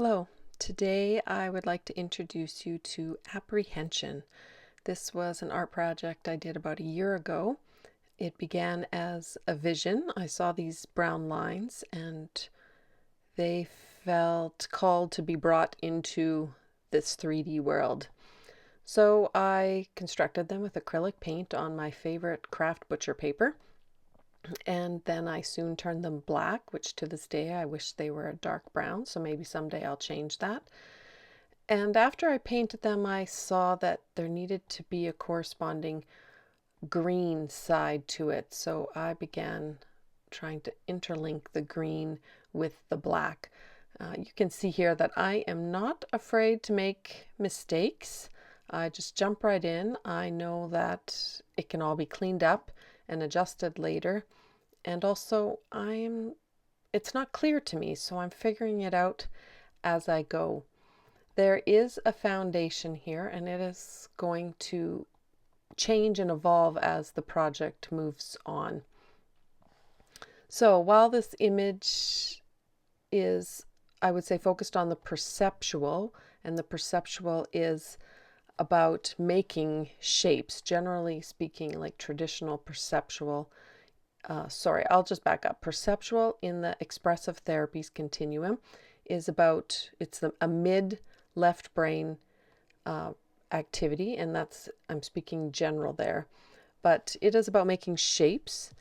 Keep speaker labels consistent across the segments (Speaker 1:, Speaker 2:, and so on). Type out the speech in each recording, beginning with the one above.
Speaker 1: Hello. Today I would like to introduce you to Apprehension. This was an art project I did about a year ago. It began as a vision. I saw these brown lines and they felt called to be brought into this 3D world. So I constructed them with acrylic paint on my favorite craft butcher paper. And then I soon turned them black, which to this day I wish they were a dark brown, so maybe someday I'll change that. And after I painted them, I saw that there needed to be a corresponding green side to it. So I began trying to interlink the green with the black. You can see here that I am not afraid to make mistakes. I just jump right in. I know that it can all be cleaned up and adjusted later. And also it's not clear to me, so I'm figuring it out as I go. There is a foundation here, and it is going to change and evolve as the project moves on. So while this image is, I would say, focused on the perceptual, and the perceptual is about making shapes, generally speaking, like traditional perceptual. I'll just back up. Perceptual in the expressive therapies continuum is about, a mid-left brain activity, and I'm speaking general there, but it is about making shapes,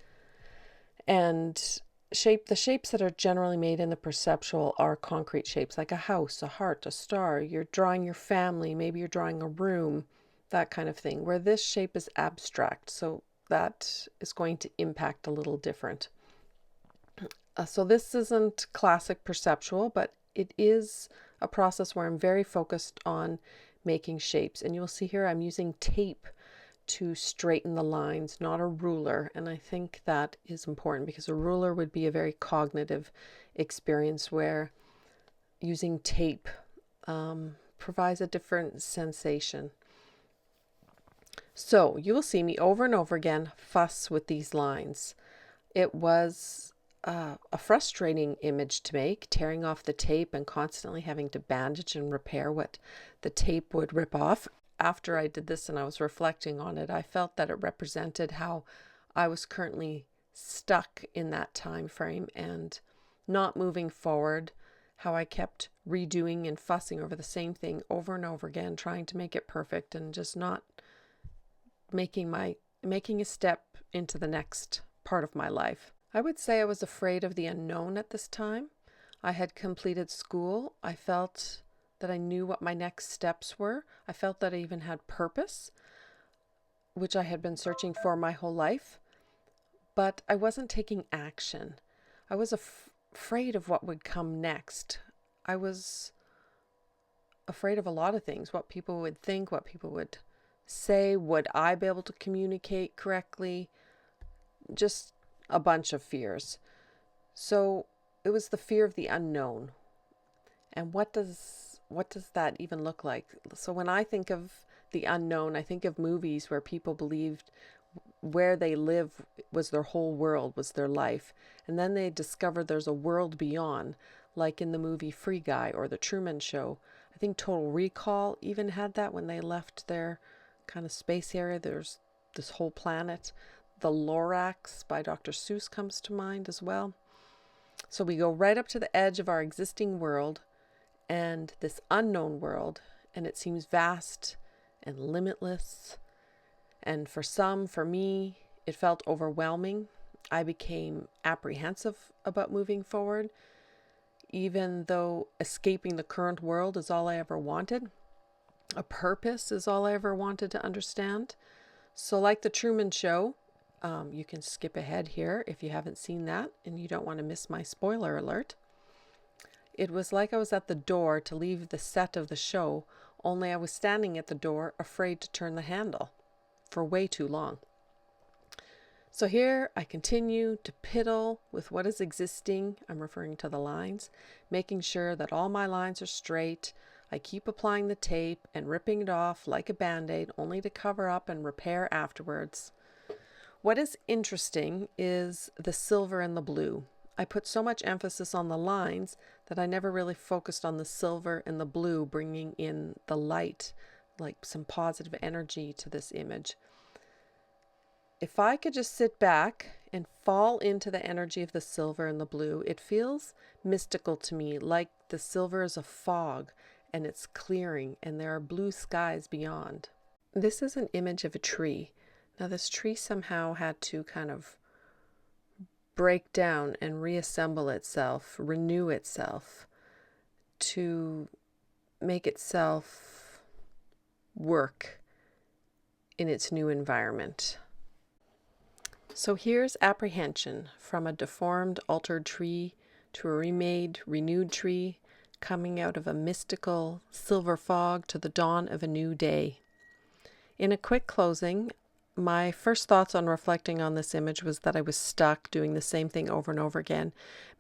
Speaker 1: and the shapes that are generally made in the perceptual are concrete shapes, like a house, a heart, a star. You're drawing your family, maybe you're drawing a room, that kind of thing, where this shape is abstract, so that is going to impact a little different. So this isn't classic perceptual, but it is a process where I'm very focused on making shapes. And you'll see here I'm using tape to straighten the lines, not a ruler. And I think that is important because a ruler would be a very cognitive experience, where using tape provides a different sensation. So you will see me over and over again fuss with these lines. It was a frustrating image to make, tearing off the tape and constantly having to bandage and repair what the tape would rip off. After I did this and I was reflecting on it, I felt that it represented how I was currently stuck in that time frame and not moving forward, how I kept redoing and fussing over the same thing over and over again, trying to make it perfect and just not making a step into the next part of my life. I would say I was afraid of the unknown at this time. I had completed school. I felt that I knew what my next steps were. I felt that I even had purpose, which I had been searching for my whole life, but I wasn't taking action. I was afraid of what would come next. I was afraid of a lot of things, what people would think, what people would say, would I be able to communicate correctly? Just a bunch of fears. So it was the fear of the unknown. And what does that even look like? So when I think of the unknown, I think of movies where people believed where they live was their whole world, was their life. And then they discover there's a world beyond, like in the movie Free Guy or The Truman Show. I think Total Recall even had that when they left their kind of space area. There's this whole planet. The Lorax by Dr. Seuss comes to mind as well. So we go right up to the edge of our existing world and this unknown world, and it seems vast and limitless. And for me, it felt overwhelming. I became apprehensive about moving forward, even though escaping the current world is all I ever wanted. A purpose is all I ever wanted to understand. So like the Truman Show, you can skip ahead here if you haven't seen that and you don't want to miss my spoiler alert. It was like I was at the door to leave the set of the show, only I was standing at the door afraid to turn the handle for way too long. So here I continue to piddle with what is existing. I'm referring to the lines, making sure that all my lines are straight. I keep applying the tape and ripping it off like a band-aid, only to cover up and repair afterwards. What is interesting is the silver and the blue. I put so much emphasis on the lines that I never really focused on the silver and the blue, bringing in the light, like some positive energy to this image. If I could just sit back and fall into the energy of the silver and the blue, it feels mystical to me, like the silver is a fog and it's clearing and there are blue skies beyond. This is an image of a tree. Now this tree somehow had to kind of break down and reassemble itself, renew itself, to make itself work in its new environment. So here's apprehension, from a deformed, altered tree to a remade, renewed tree, coming out of a mystical silver fog to the dawn of a new day. In a quick closing, my first thoughts on reflecting on this image was that I was stuck doing the same thing over and over again.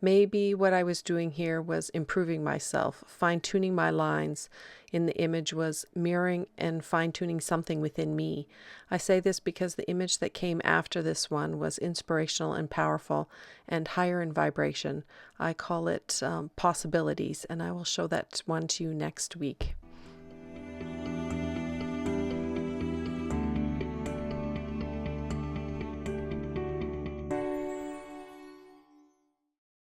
Speaker 1: Maybe what I was doing here was improving myself, fine-tuning my lines in the image was mirroring and fine-tuning something within me. I say this because the image that came after this one was inspirational and powerful and higher in vibration. I call it possibilities, and I will show that one to you next week.